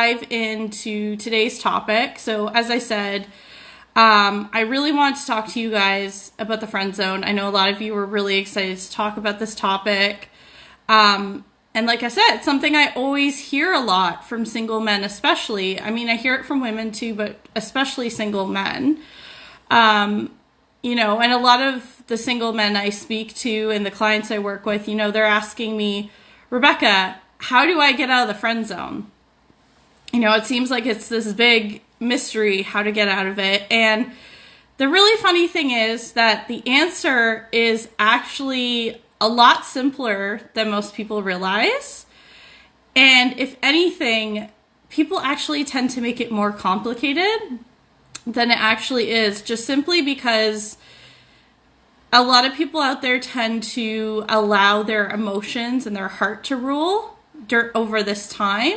dive into today's topic. So as I said, I really wanted to talk to you guys about the friend zone. I know a lot of you were really excited to talk about this topic. And like I said, it's something I always hear a lot from single men, especially. I mean, I hear it from women too, but especially single men. You know, and a lot of the single men I speak to and the clients I work with, you know, they're asking me, Rebecca, how do I get out of the friend zone? You know, it seems like it's this big mystery how to get out of it. And the really funny thing is that the answer is actually a lot simpler than most people realize. And if anything, people actually tend to make it more complicated than it actually is, just simply because a lot of people out there tend to allow their emotions and their heart to rule over this time,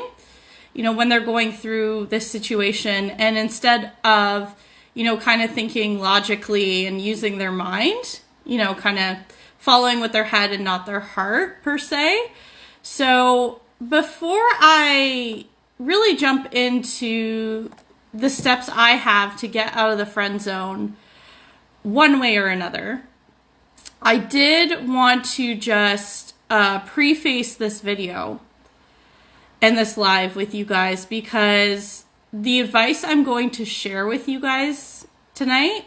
you know, when they're going through this situation. And instead of, you know, kind of thinking logically and using their mind, you know, kind of following with their head and not their heart per se. So before I really jump into the steps I have to get out of the friend zone one way or another, I did want to just preface this video and this live with you guys, because the advice I'm going to share with you guys tonight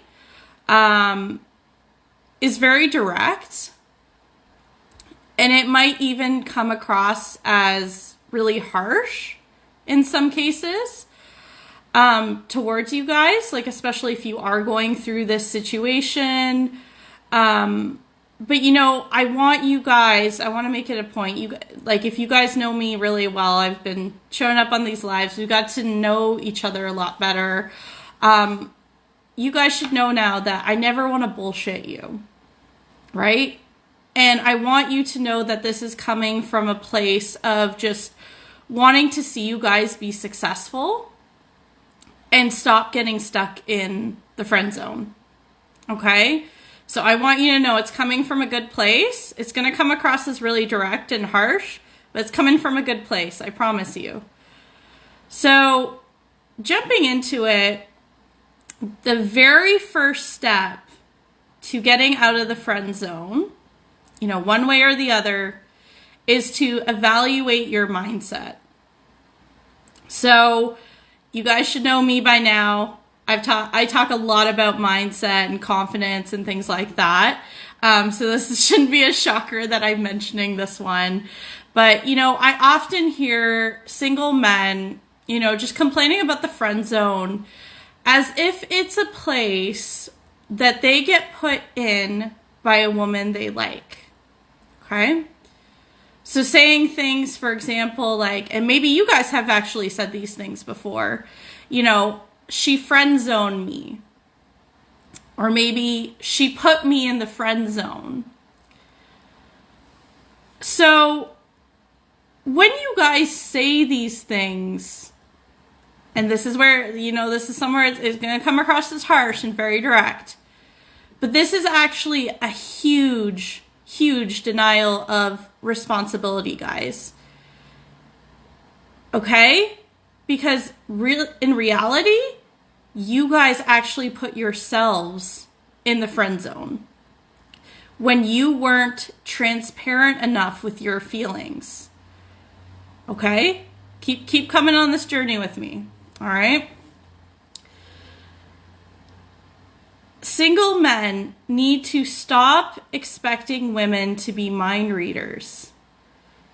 is very direct, and it might even come across as really harsh in some cases towards you guys, like especially if you are going through this situation. But you know, I want to make it a point. Like, if you guys know me really well, I've been showing up on these lives. We got to know each other a lot better. You guys should know now that I never want to bullshit you, right? And I want you to know that this is coming from a place of just wanting to see you guys be successful and stop getting stuck in the friend zone. Okay? So I want you to know it's coming from a good place. It's going to come across as really direct and harsh, but it's coming from a good place, I promise you. So jumping into it, the very first step to getting out of the friend zone, you know, one way or the other, is to evaluate your mindset. So you guys should know me by now. I talk a lot about mindset and confidence and things like that. So this shouldn't be a shocker that I'm mentioning this one. But, you know, I often hear single men, you know, just complaining about the friend zone as if it's a place that they get put in by a woman they like. Okay? So saying things, for example, like, and maybe you guys have actually said these things before, you know, she friend zoned me, or maybe she put me in the friend zone. So when you guys say these things, and this is where, you know, this is somewhere it's going to come across as harsh and very direct, but this is actually a huge, huge denial of responsibility, guys. Okay? Because in reality, you guys actually put yourselves in the friend zone when you weren't transparent enough with your feelings. Okay? Keep coming on this journey with me. All right? Single men need to stop expecting women to be mind readers.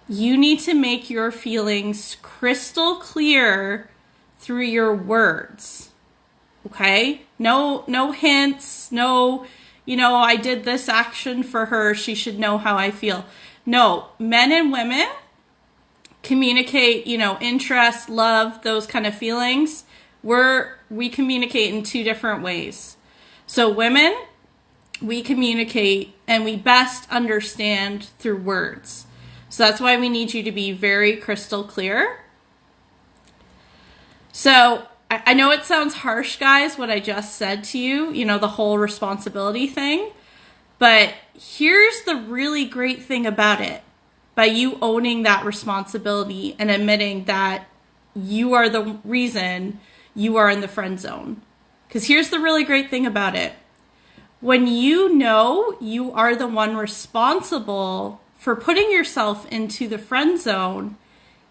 You need to make your feelings crystal clear through your words. Okay? No hints, no, you know, I did this action for her, she should know how I feel. No, men and women communicate, you know, interest, love, those kind of feelings. We communicate in two different ways. So women, we communicate and we best understand through words. So that's why we need you to be very crystal clear. So I know it sounds harsh, guys, what I just said to you, you know, the whole responsibility thing. But here's the really great thing about it. By you owning that responsibility and admitting that you are the reason you are in the friend zone. Because here's the really great thing about it. When you know you are the one responsible for putting yourself into the friend zone,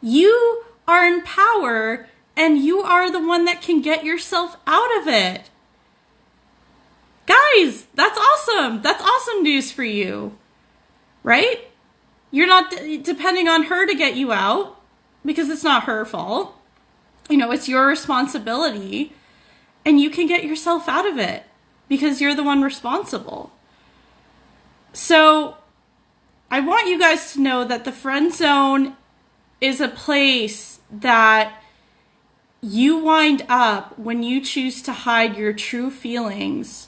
you are in power and you are the one that can get yourself out of it. Guys, that's awesome. That's awesome news for you, right? You're not depending on her to get you out because it's not her fault. You know, it's your responsibility, and you can get yourself out of it because you're the one responsible. So I want you guys to know that the friend zone is a place that you wind up when you choose to hide your true feelings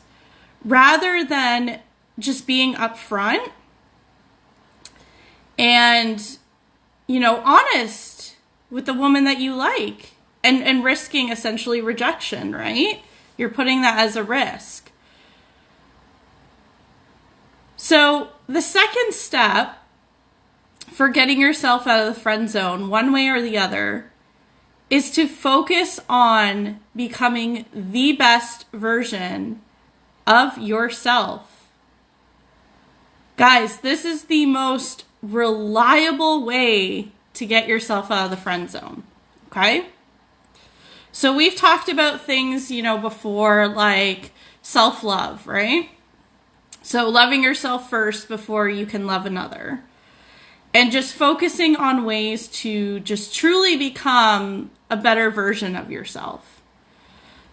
rather than just being upfront and, you know, honest with the woman that you like and risking essentially rejection, right? You're putting that as a risk. So the second step for getting yourself out of the friend zone, one way or the other, is to focus on becoming the best version of yourself. Guys, this is the most reliable way to get yourself out of the friend zone, okay? So we've talked about things, you know, before, like self-love, right? So loving yourself first before you can love another. And just focusing on ways to just truly become a better version of yourself.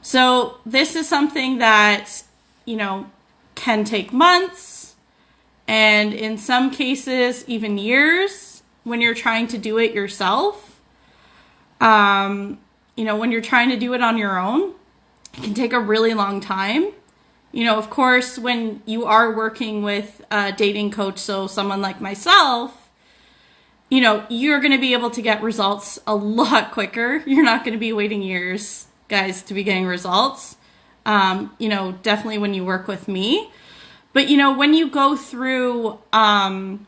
So this is something that, you know, can take months and in some cases even years when you're trying to do it yourself. You know, when you're trying to do it on your own, it can take a really long time. You know, of course, when you are working with a dating coach, so someone like myself, you know, you're going to be able to get results a lot quicker. You're not going to be waiting years, guys, to be getting results. You know, definitely when you work with me. But, you know, when you go through that,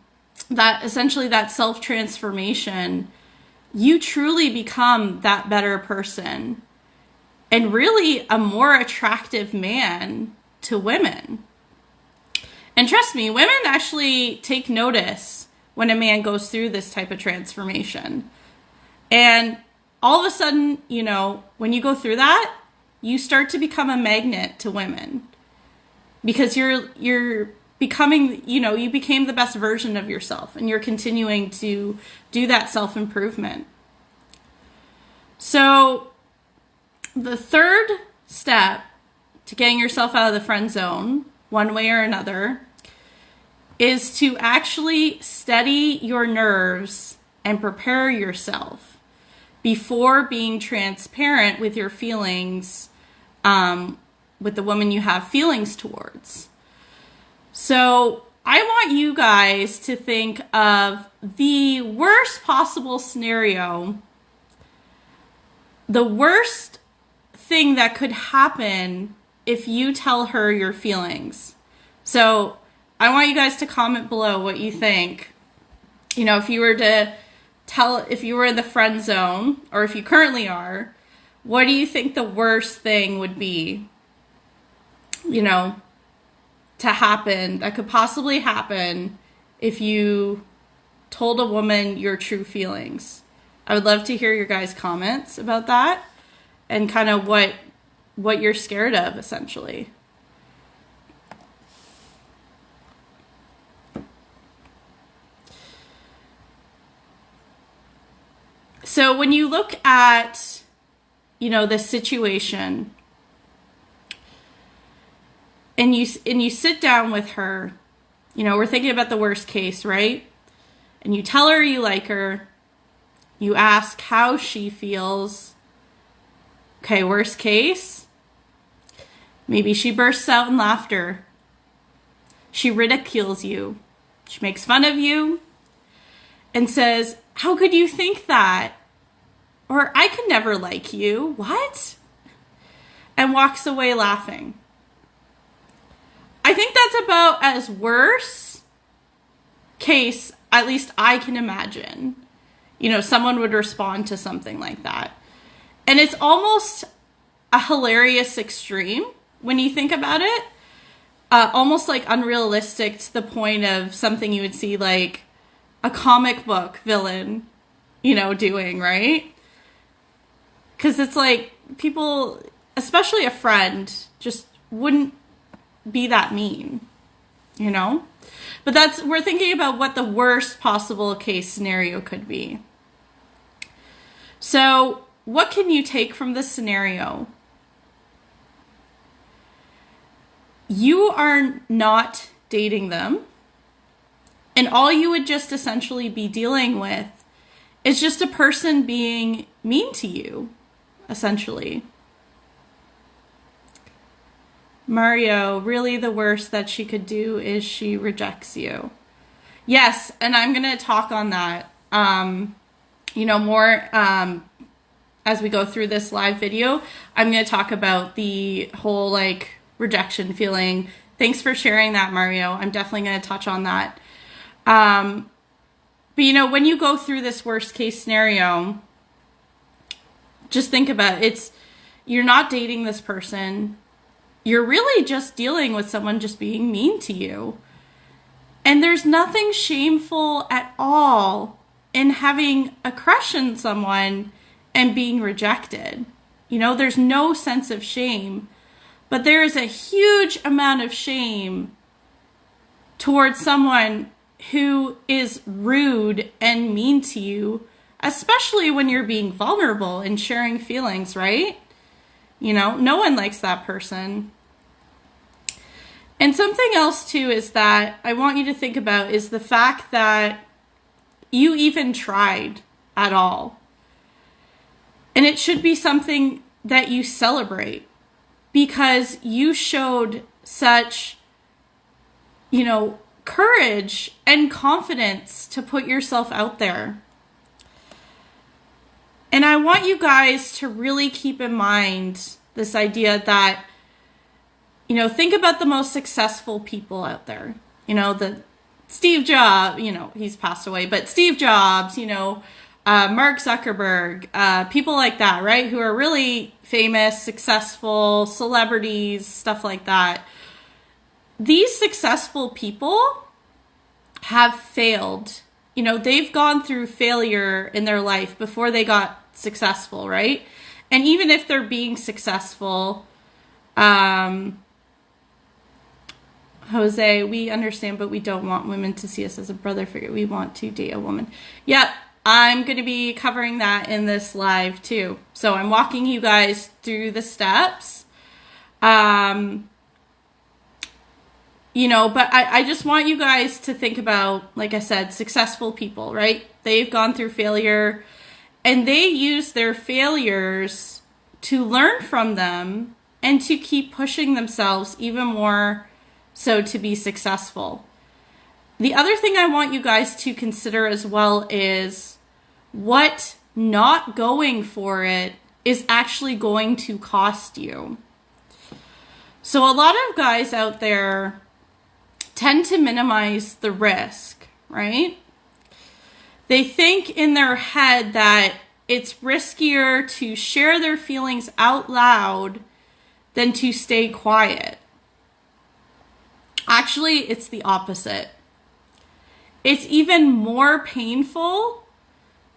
essentially that self-transformation, you truly become that better person and really a more attractive man to women. And trust me, women actually take notice when a man goes through this type of transformation. And all of a sudden, you know, when you go through that, you start to become a magnet to women because you're becoming, you know, you became the best version of yourself and you're continuing to do that self-improvement. So the third step to getting yourself out of the friend zone, one way or another, is to actually steady your nerves and prepare yourself before being transparent with your feelings with the woman you have feelings towards. So I want you guys to think of the worst possible scenario, the worst thing that could happen if you tell her your feelings. So I want you guys to comment below what you think. You know, if you were in the friend zone, or if you currently are, what do you think the worst thing would be, you know, to happen, that could possibly happen if you told a woman your true feelings? I would love to hear your guys' comments about that and kind of what you're scared of, essentially. So when you look at, you know, this situation and you sit down with her, you know, we're thinking about the worst case, right? And you tell her you like her, you ask how she feels. Okay, worst case, maybe she bursts out in laughter. She ridicules you. She makes fun of you and says, "How could you think that?" Or, "I could never like you." What? And walks away laughing. I think that's about as worst case, at least I can imagine, you know, someone would respond to something like that. And it's almost a hilarious extreme when you think about it. Almost like unrealistic to the point of something you would see like a comic book villain, you know, doing, right? Because it's like people, especially a friend, just wouldn't be that mean, you know? But we're thinking about what the worst possible case scenario could be. So what can you take from this scenario? You are not dating them, and all you would just essentially be dealing with is just a person being mean to you, essentially. Mario, really the worst that she could do is she rejects you. Yes, and I'm going to talk on that, you know, more as we go through this live video. I'm going to talk about the whole, like, rejection feeling. Thanks for sharing that, Mario. I'm definitely going to touch on that. But, you know, when you go through this worst case scenario, just think about it. You're not dating this person. You're really just dealing with someone just being mean to you. And there's nothing shameful at all in having a crush on someone and being rejected. You know, there's no sense of shame. But there is a huge amount of shame towards someone who is rude and mean to you, especially when you're being vulnerable and sharing feelings, right? You know, no one likes that person. And something else too is that I want you to think about is the fact that you even tried at all. And it should be something that you celebrate, because you showed such, you know, courage and confidence to put yourself out there. And I want you guys to really keep in mind this idea that, you know, think about the most successful people out there. You know, the Steve Jobs, you know, he's passed away, but Steve Jobs, you know, Mark Zuckerberg, people like that, right? Who are really famous, successful, celebrities, stuff like that. These successful people have failed. You know, they've gone through failure in their life before they got successful, right? And even if they're being successful, Jose, we understand, but we don't want women to see us as a brother figure. We want to date a woman. Yep. I'm going to be covering that in this live too. So I'm walking you guys through the steps. You know, but I just want you guys to think about, like I said, successful people, right? They've gone through failure and they use their failures to learn from them and to keep pushing themselves even more so to be successful. The other thing I want you guys to consider as well is what not going for it is actually going to cost you. So a lot of guys out there tend to minimize the risk, right? They think in their head that it's riskier to share their feelings out loud than to stay quiet. Actually, it's the opposite. It's even more painful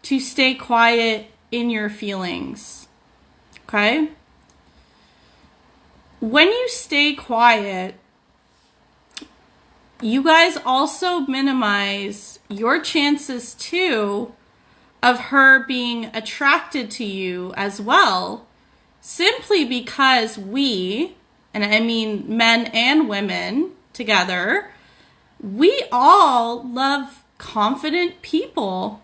to stay quiet in your feelings, okay? When you stay quiet, you guys also minimize your chances too of her being attracted to you as well, simply because we, and I mean men and women together, we all love confident people.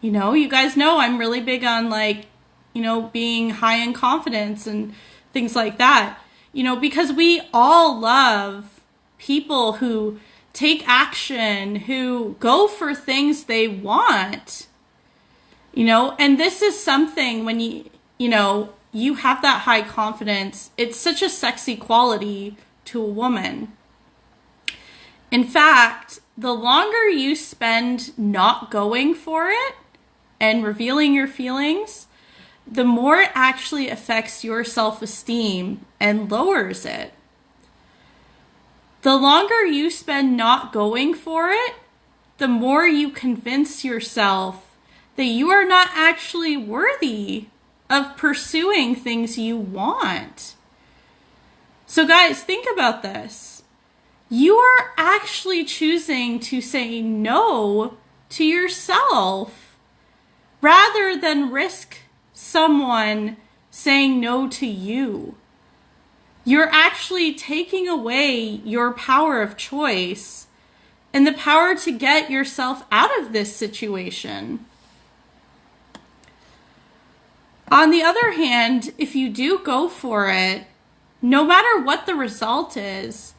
You know, you guys know I'm really big on, like, you know, being high in confidence and things like that. You know, because we all love people who take action, who go for things they want. You know, and this is something when you know, you have that high confidence, it's such a sexy quality to a woman. In fact, the longer you spend not going for it and revealing your feelings, the more it actually affects your self-esteem and lowers it. The longer you spend not going for it, the more you convince yourself that you are not actually worthy of pursuing things you want. So guys, think about this. You are actually choosing to say no to yourself rather than risk someone saying no to you. You're actually taking away your power of choice and the power to get yourself out of this situation. On the other hand, if you do go for it, no matter what the result is,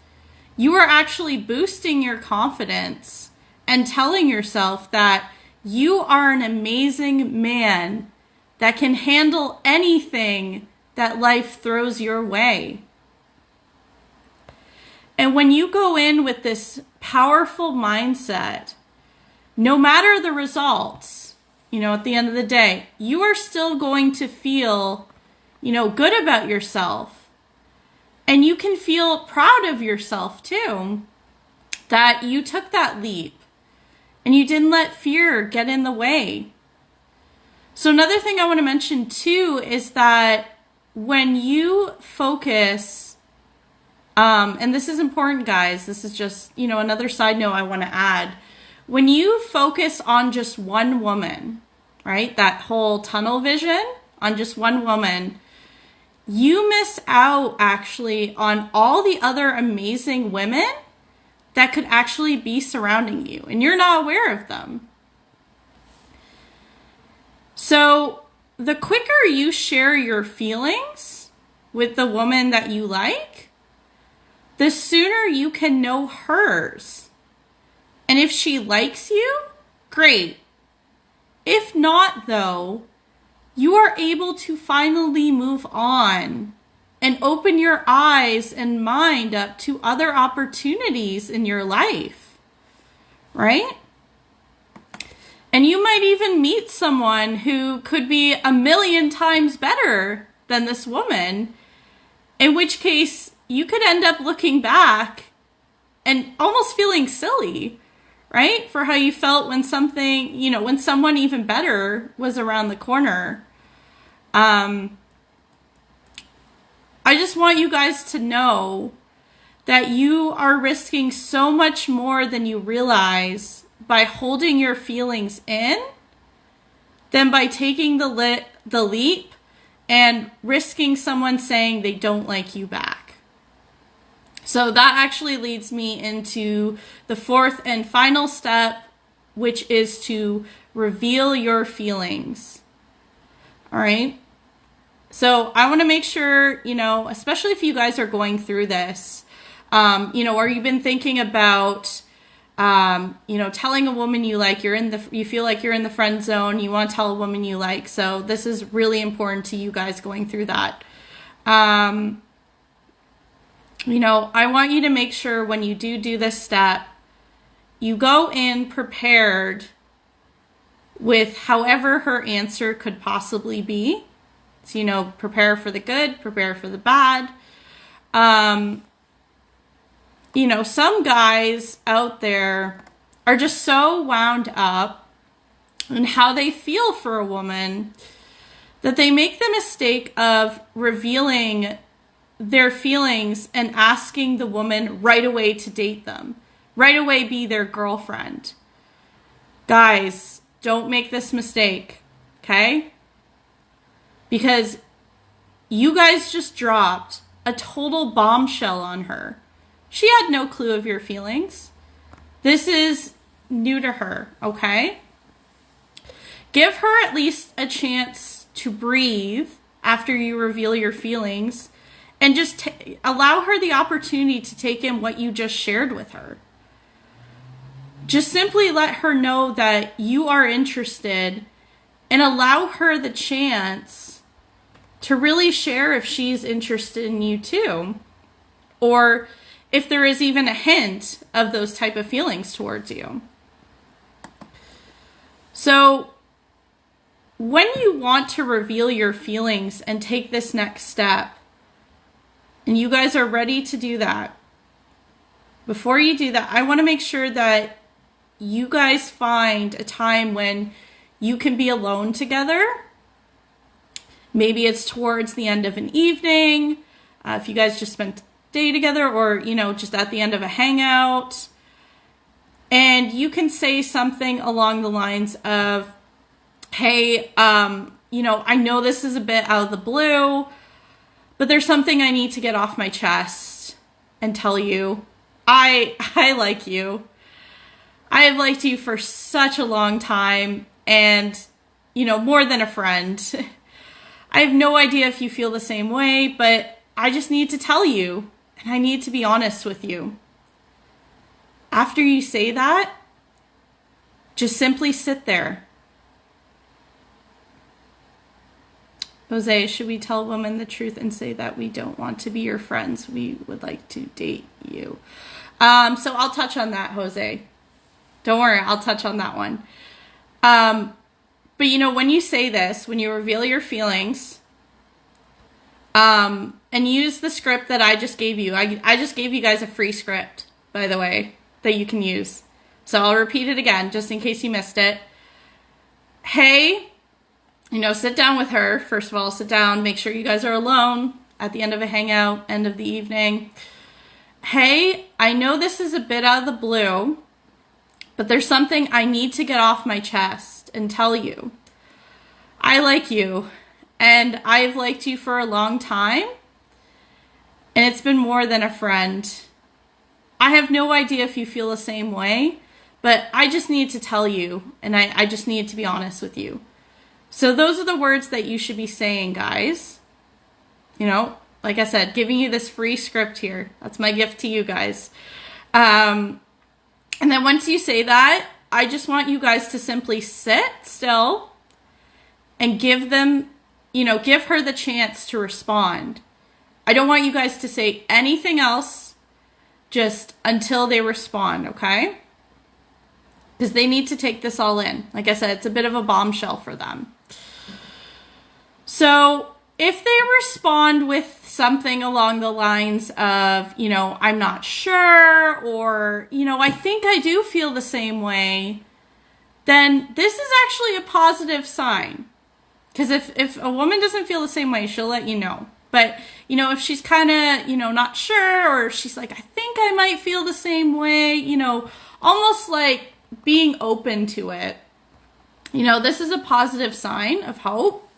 you are actually boosting your confidence and telling yourself that you are an amazing man that can handle anything that life throws your way. And when you go in with this powerful mindset, no matter the results, at the end of the day, you are still going to feel, good about yourself. And you can feel proud of yourself too, that you took that leap and you didn't let fear get in the way. So another thing I want to mention too is that when you focus, and this is important, guys, this is just, another side note I want to add. When you focus on just one woman, right, that whole tunnel vision on just one woman, you miss out actually on all the other amazing women that could actually be surrounding you, and you're not aware of them. So the quicker you share your feelings with the woman that you like, the sooner you can know hers. And if she likes you, great. If not, though, you are able to finally move on and open your eyes and mind up to other opportunities in your life, right? And you might even meet someone who could be 1,000,000 times better than this woman, in which case you could end up looking back and almost feeling silly, right? For how you felt when something, when someone even better was around the corner. I just want you guys to know that you are risking so much more than you realize by holding your feelings in than by taking the leap and risking someone saying they don't like you back. So that actually leads me into the fourth and final step, which is to reveal your feelings. All right. So I want to make sure, especially if you guys are going through this, or you've been thinking about, telling a woman you like, you feel like you're in the friend zone, you want to tell a woman you like. So this is really important to you guys going through that. I want you to make sure when you do this step, you go in prepared with however her answer could possibly be. So, prepare for the good, prepare for the bad. Some guys out there are just so wound up in how they feel for a woman that they make the mistake of revealing their feelings and asking the woman right away to date them, right away be their girlfriend. Guys, don't make this mistake, okay? Because you guys just dropped a total bombshell on her. She had no clue of your feelings. This is new to her, okay? Give her at least a chance to breathe after you reveal your feelings, and just allow her the opportunity to take in what you just shared with her. Just simply let her know that you are interested and allow her the chance to really share if she's interested in you too, or if there is even a hint of those type of feelings towards you. So when you want to reveal your feelings and take this next step, and you guys are ready to do that, before you do that, I want to make sure that you guys find a time when you can be alone together. Maybe it's towards the end of an evening, if you guys just spent the day together, or, you know, just at the end of a hangout. And you can say something along the lines of, hey, you know, I know this is a bit out of the blue, but there's something I need to get off my chest and tell you. I like you. I have liked you for such a long time, and, you know, more than a friend. I have no idea if you feel the same way, but I just need to tell you, and I need to be honest with you. After you say that, just simply sit there. Jose, should we tell women the truth and say that we don't want to be your friends? We would like to date you. So I'll touch on that, Jose. Don't worry, I'll touch on that one. But you know, when you say this, when you reveal your feelings, and use the script that I just gave you. I just gave you guys a free script, by the way, that you can use. So I'll repeat it again, just in case you missed it. Hey, you know, sit down with her. First of all, sit down. Make sure you guys are alone at the end of a hangout, end of the evening. Hey, I know this is a bit out of the blue, but there's something I need to get off my chest and tell you. I like you, and I've liked you for a long time, and it's been more than a friend. I have no idea if you feel the same way, but I just need to tell you, and I just need to be honest with you. So those are the words that you should be saying, guys. You know, like I said, giving you this free script here. That's my gift to you guys. And then once you say that, I just want you guys to simply sit still and give them, you know, give her the chance to respond. I don't want you guys to say anything else just until they respond, okay? Because they need to take this all in. Like I said, it's a bit of a bombshell for them. So if they respond with something along the lines of, you know, I'm not sure, or, you know, I think I do feel the same way, then this is actually a positive sign. Because if a woman doesn't feel the same way, she'll let you know. But, you know, if she's kind of, you know, not sure, or she's like, I think I might feel the same way, you know, almost like being open to it, you know, this is a positive sign of hope.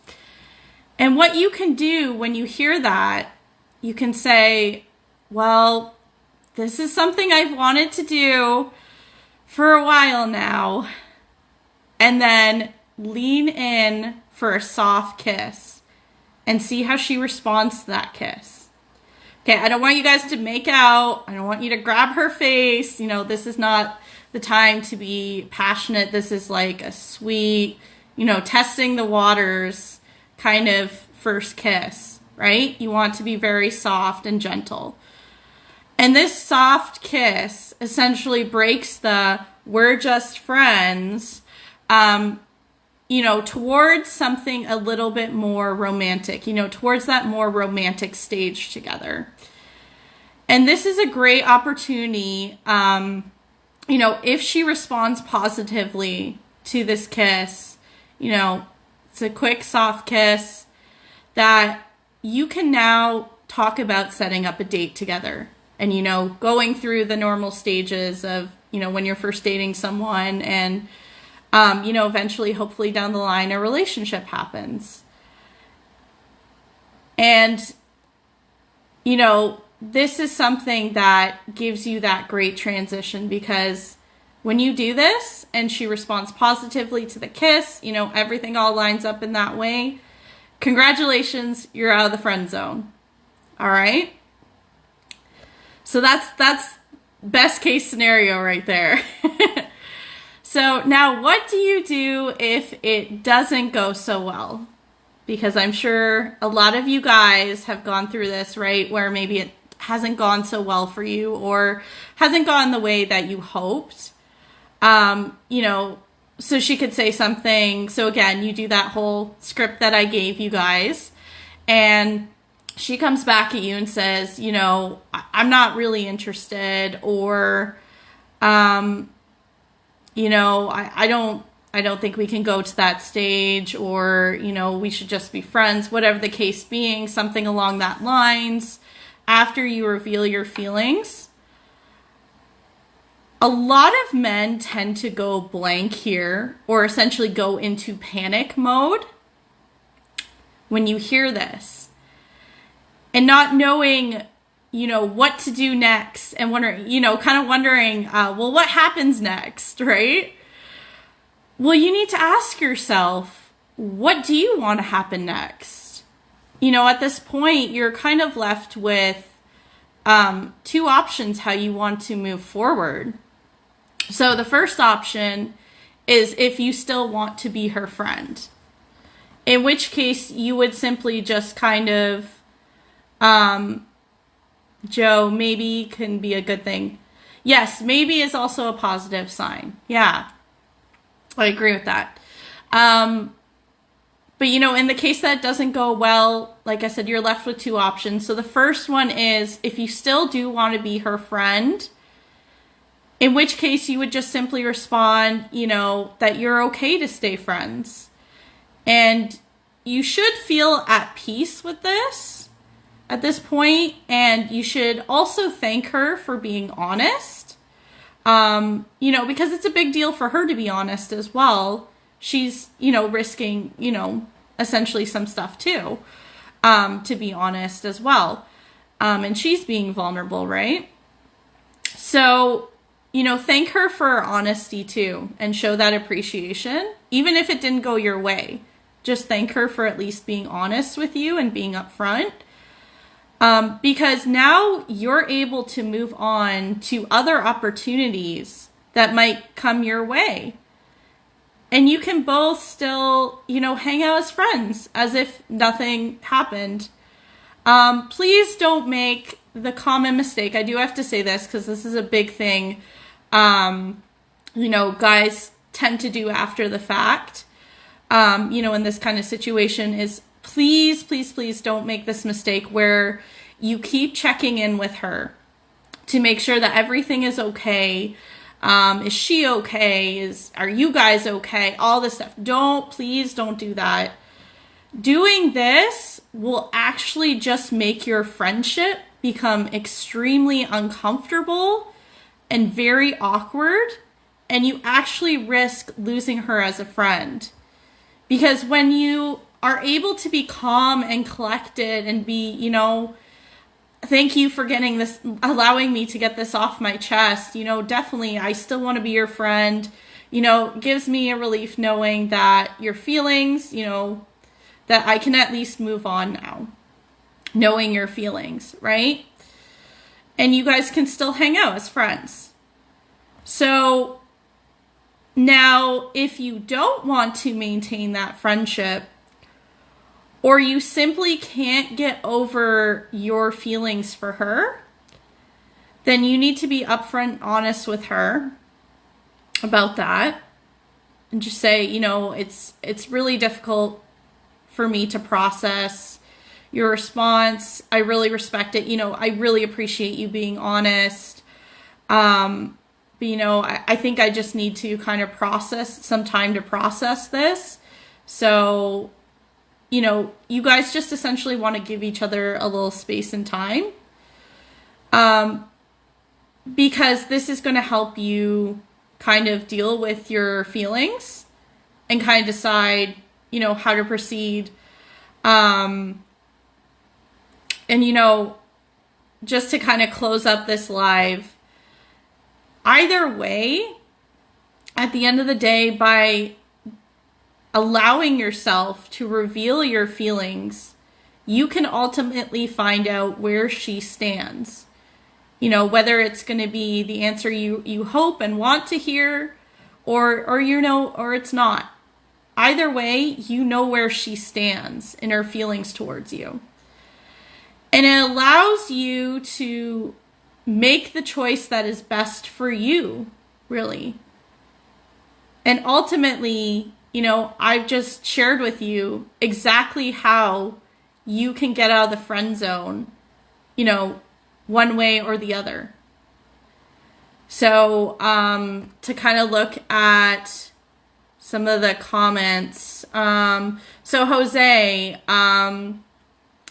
And what you can do when you hear that, you can say, well, this is something I've wanted to do for a while now. And then lean in for a soft kiss and see how she responds to that kiss. Okay, I don't want you guys to make out. I don't want you to grab her face. You know, this is not the time to be passionate. This is like a sweet, you know, testing the waters kind of first kiss, right? You want to be very soft and gentle. And this soft kiss essentially breaks the we're just friends, you know, towards something a little bit more romantic, you know, towards that more romantic stage together. And this is a great opportunity, you know, if she responds positively to this kiss, you know, it's a quick, soft kiss, that you can now talk about setting up a date together and, you know, going through the normal stages of, you know, when you're first dating someone and, you know, eventually, hopefully down the line, a relationship happens. And, you know, this is something that gives you that great transition, because when you do this and she responds positively to the kiss, you know, everything all lines up in that way. Congratulations, you're out of the friend zone. All right? So that's best case scenario right there. So now what do you do if it doesn't go so well? Because I'm sure a lot of you guys have gone through this, right? Where maybe it hasn't gone so well for you or hasn't gone the way that you hoped. You know, so she could say something. So again, you do that whole script that I gave you guys, and she comes back at you and says, you know, I'm not really interested, or, you know, I don't think we can go to that stage, or, you know, we should just be friends, whatever the case being, something along that lines, after you reveal your feelings. A lot of men tend to go blank here, or essentially go into panic mode when you hear this, and not knowing, you know, what to do next, and wondering, you know, kind of wondering, well, what happens next, right? Well, you need to ask yourself, what do you want to happen next? You know, at this point, you're kind of left with two options how you want to move forward. So the first option is if you still want to be her friend, in which case you would simply just kind of, Joe, maybe can be a good thing. Yes, maybe is also a positive sign. Yeah, I agree with that. But, you know, in the case that doesn't go well, like I said, you're left with two options. So the first one is if you still do want to be her friend, in which case you would just simply respond, you know, that you're okay to stay friends. And you should feel at peace with this at this point, and you should also thank her for being honest. You know, because it's a big deal for her to be honest as well. She's, you know, risking, you know, essentially some stuff too, to be honest as well. And she's being vulnerable, right? So, you know, thank her for her honesty too, and show that appreciation, even if it didn't go your way. Just thank her for at least being honest with you and being upfront. Because now you're able to move on to other opportunities that might come your way. And you can both still, you know, hang out as friends as if nothing happened. Please don't make the common mistake. I do have to say this because this is a big thing, you know, guys tend to do after the fact, you know, in this kind of situation is please, please, please don't make this mistake where you keep checking in with her to make sure that everything is okay. Is she okay? Are you guys okay? All this stuff. Please don't do that. Doing this will actually just make your friendship become extremely uncomfortable and very awkward. And you actually risk losing her as a friend. Because when you are able to be calm and collected and be, you know, thank you for getting this, allowing me to get this off my chest. You know, definitely, I still want to be your friend. You know, gives me a relief knowing that your feelings, you know, that I can at least move on now. Knowing your feelings, right? And you guys can still hang out as friends. So now, if you don't want to maintain that friendship, or you simply can't get over your feelings for her, then you need to be upfront and honest with her about that. And just say, you know, it's really difficult for me to process your response. I really respect it. You know, I really appreciate you being honest. But, you know, I think I just need to kind of process, some time to process this. So, you know, you guys just essentially want to give each other a little space and time. Because this is going to help you kind of deal with your feelings and kind of decide, you know, how to proceed. And, you know, just to kind of close up this live, either way, at the end of the day, by allowing yourself to reveal your feelings, you can ultimately find out where she stands. You know, whether it's going to be the answer you hope and want to hear, or you know, or it's not. Either way, you know where she stands in her feelings towards you. And it allows you to make the choice that is best for you, really. And ultimately, I've just shared with you exactly how you can get out of the friend zone, one way or the other. So, to kind of look at some of the comments. So Jose,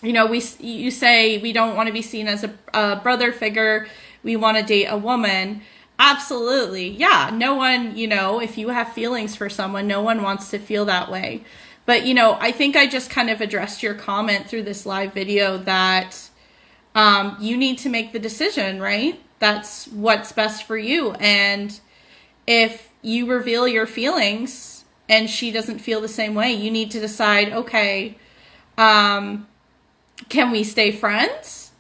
you say we don't want to be seen as a brother figure. We want to date a woman. Absolutely. Yeah. No one, if you have feelings for someone, no one wants to feel that way. But, I think I just kind of addressed your comment through this live video that you need to make the decision, right? That's what's best for you. And if you reveal your feelings and she doesn't feel the same way, you need to decide, okay, can we stay friends?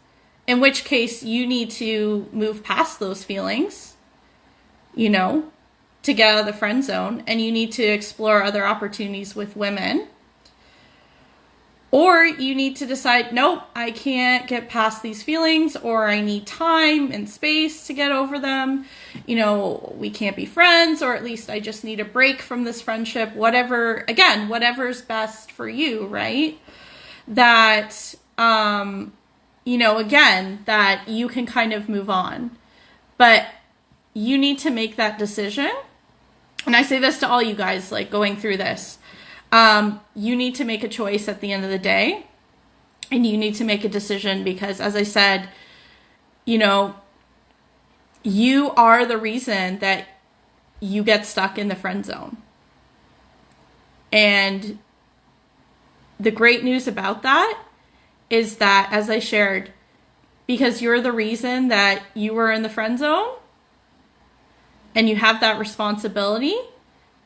In which case you need to move past those feelings, to get out of the friend zone, and you need to explore other opportunities with women. Or you need to decide, nope, I can't get past these feelings, or I need time and space to get over them. We can't be friends, or at least I just need a break from this friendship. Whatever's best for you, right? That, that you can kind of move on. But you need to make that decision. And I say this to all you guys, like going through this. You need to make a choice at the end of the day, and you need to make a decision because, as I said, you are the reason that you get stuck in the friend zone. And the great news about that is that, as I shared, because you're the reason that you were in the friend zone and you have that responsibility,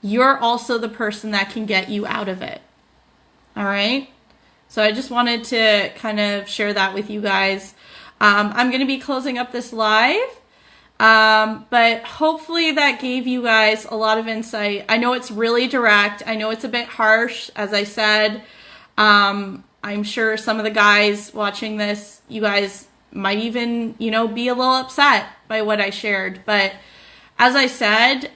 you're also the person that can get you out of it. All right? So I just wanted to kind of share that with you guys. I'm going to be closing up this live, but hopefully that gave you guys a lot of insight. I know it's really direct. I know it's a bit harsh, as I said. I'm sure some of the guys watching this, you guys might even, be a little upset by what I shared. But as I said,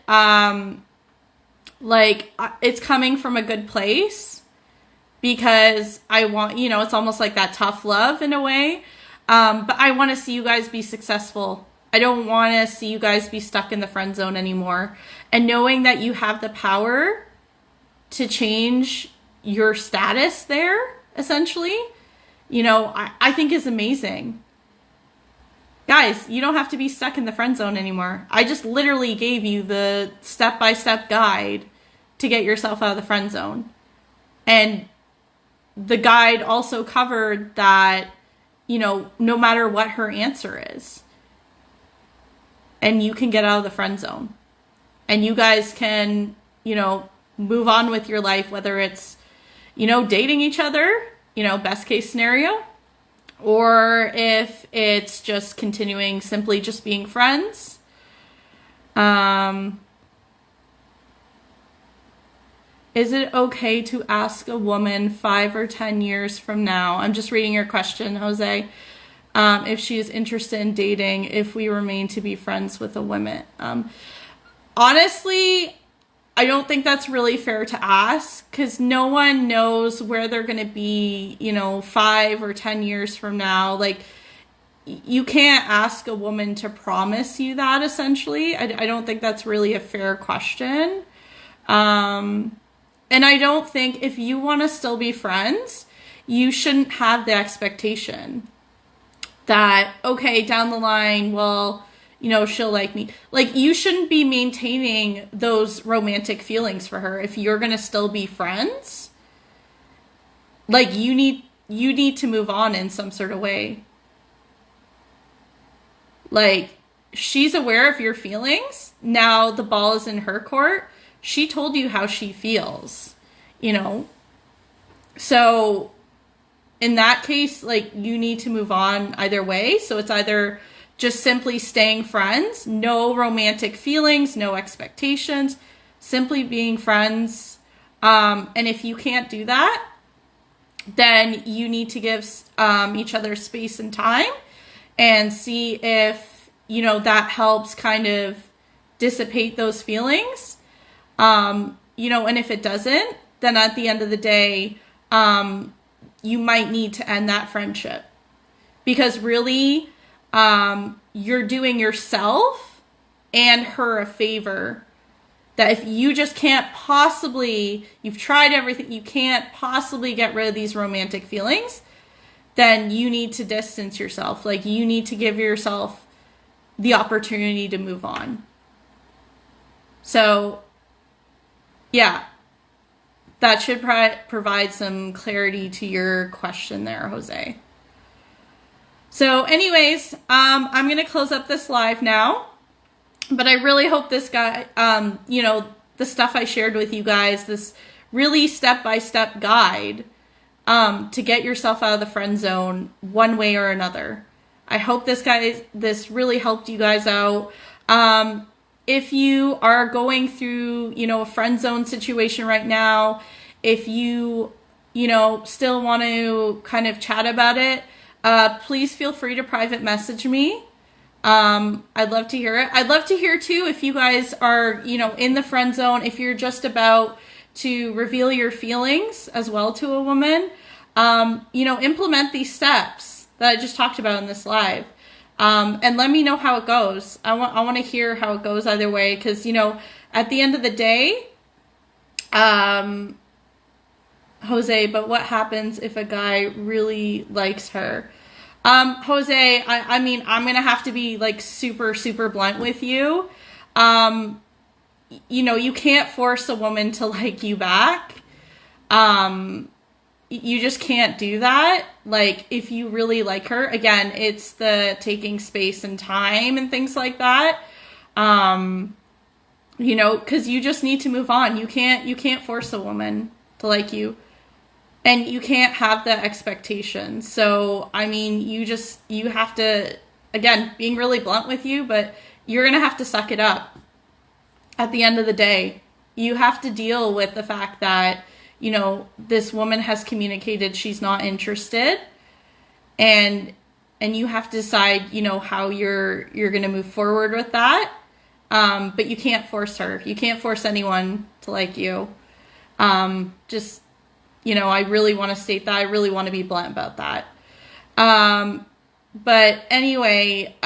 it's coming from a good place because I want, it's almost like that tough love in a way. But I want to see you guys be successful. I don't want to see you guys be stuck in the friend zone anymore. And knowing that you have the power to change your status there, essentially, I think is amazing. Guys, you don't have to be stuck in the friend zone anymore. I just literally gave you the step-by-step guide to get yourself out of the friend zone. And the guide also covered that, no matter what her answer is, and you can get out of the friend zone. And you guys can, move on with your life, whether it's, dating each other, best case scenario, or if it's just continuing simply just being friends. Is it okay to ask a woman 5 or 10 years from now? I'm just reading your question, Jose. If she is interested in dating, if we remain to be friends with a woman. Honestly, I don't think that's really fair to ask because no one knows where they're going to be, 5 or 10 years from now. Like, you can't ask a woman to promise you that, essentially. I don't think that's really a fair question. And I don't think if you want to still be friends, you shouldn't have the expectation that, okay, down the line, well, she'll like me. Like, you shouldn't be maintaining those romantic feelings for her if you're going to still be friends. Like, you need to move on in some sort of way. Like, she's aware of your feelings. Now the ball is in her court. She told you how she feels, So in that case, like, you need to move on either way. So it's either just simply staying friends, no romantic feelings, no expectations, simply being friends. And if you can't do that, then you need to give each other space and time and see if, that helps kind of dissipate those feelings. You know, and if it doesn't, then at the end of the day, you might need to end that friendship, because really, you're doing yourself and her a favor. That if you just can't possibly, you've tried everything, you can't possibly get rid of these romantic feelings, then you need to distance yourself. Like, you need to give yourself the opportunity to move on. So, yeah, that should provide some clarity to your question there, Jose. So anyways, I'm going to close up this live now. But I really hope this guy, you know, the stuff I shared with you guys, this really step-by-step guide to get yourself out of the friend zone one way or another. I hope this really helped you guys out. If you are going through, you know, a friend zone situation right now, if you know, still want to kind of chat about it, please feel free to private message me. I'd love to hear it. I'd love to hear too if you guys are, you know, in the friend zone, if you're just about to reveal your feelings as well to a woman, you know, implement these steps that I just talked about in this live. And let me know how it goes. I want to hear how it goes either way, because, you know, at the end of the day, Jose, but what happens if a guy really likes her? Jose, I mean, I'm going to have to be like super, super blunt with you. You know, you can't force a woman to like you back. You just can't do that. Like, if you really like her, again, it's the taking space and time and things like that. You know, cause you just need to move on. You can't force a woman to like you. And you can't have that expectation. So, I mean, you have to, again, being really blunt with you, but you're going to have to suck it up. At the end of the day, you have to deal with the fact that, you know, this woman has communicated she's not interested. And you have to decide, you know, how you're going to move forward with that. But you can't force her. You can't force anyone to like you. Just, you know, I really want to state that. I really want to be blunt about that. But anyway,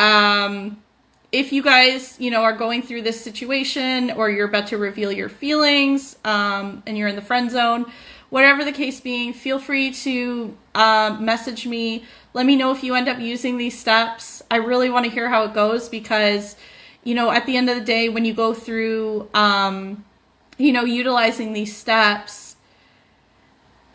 if you guys, you know, are going through this situation, or you're about to reveal your feelings, and you're in the friend zone, whatever the case being, feel free to message me. Let me know if you end up using these steps. I really want to hear how it goes, because, you know, at the end of the day, when you go through, you know, utilizing these steps,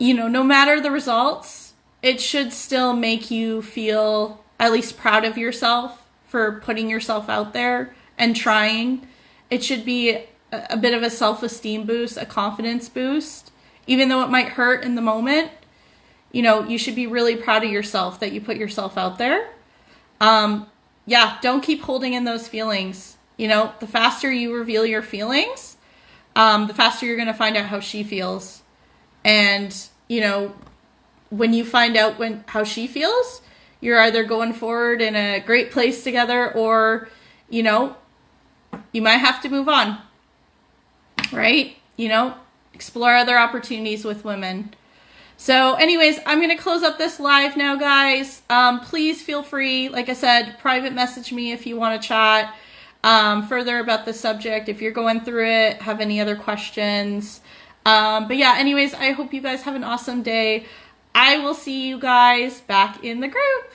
you know, no matter the results, it should still make you feel at least proud of yourself for putting yourself out there and trying. It should be a bit of a self-esteem boost, a confidence boost. Even though it might hurt in the moment, you know, you should be really proud of yourself that you put yourself out there. Yeah, don't keep holding in those feelings. You know, the faster you reveal your feelings, the faster you're going to find out how she feels. And, you know, when you find out how she feels, you're either going forward in a great place together, or, you know, you might have to move on, right? You know, explore other opportunities with women. So anyways, I'm going to close up this live now, guys. Please feel free, like I said, private message me if you want to chat further about the subject. If you're going through it, have any other questions. But yeah, anyways, I hope you guys have an awesome day. I will see you guys back in the group.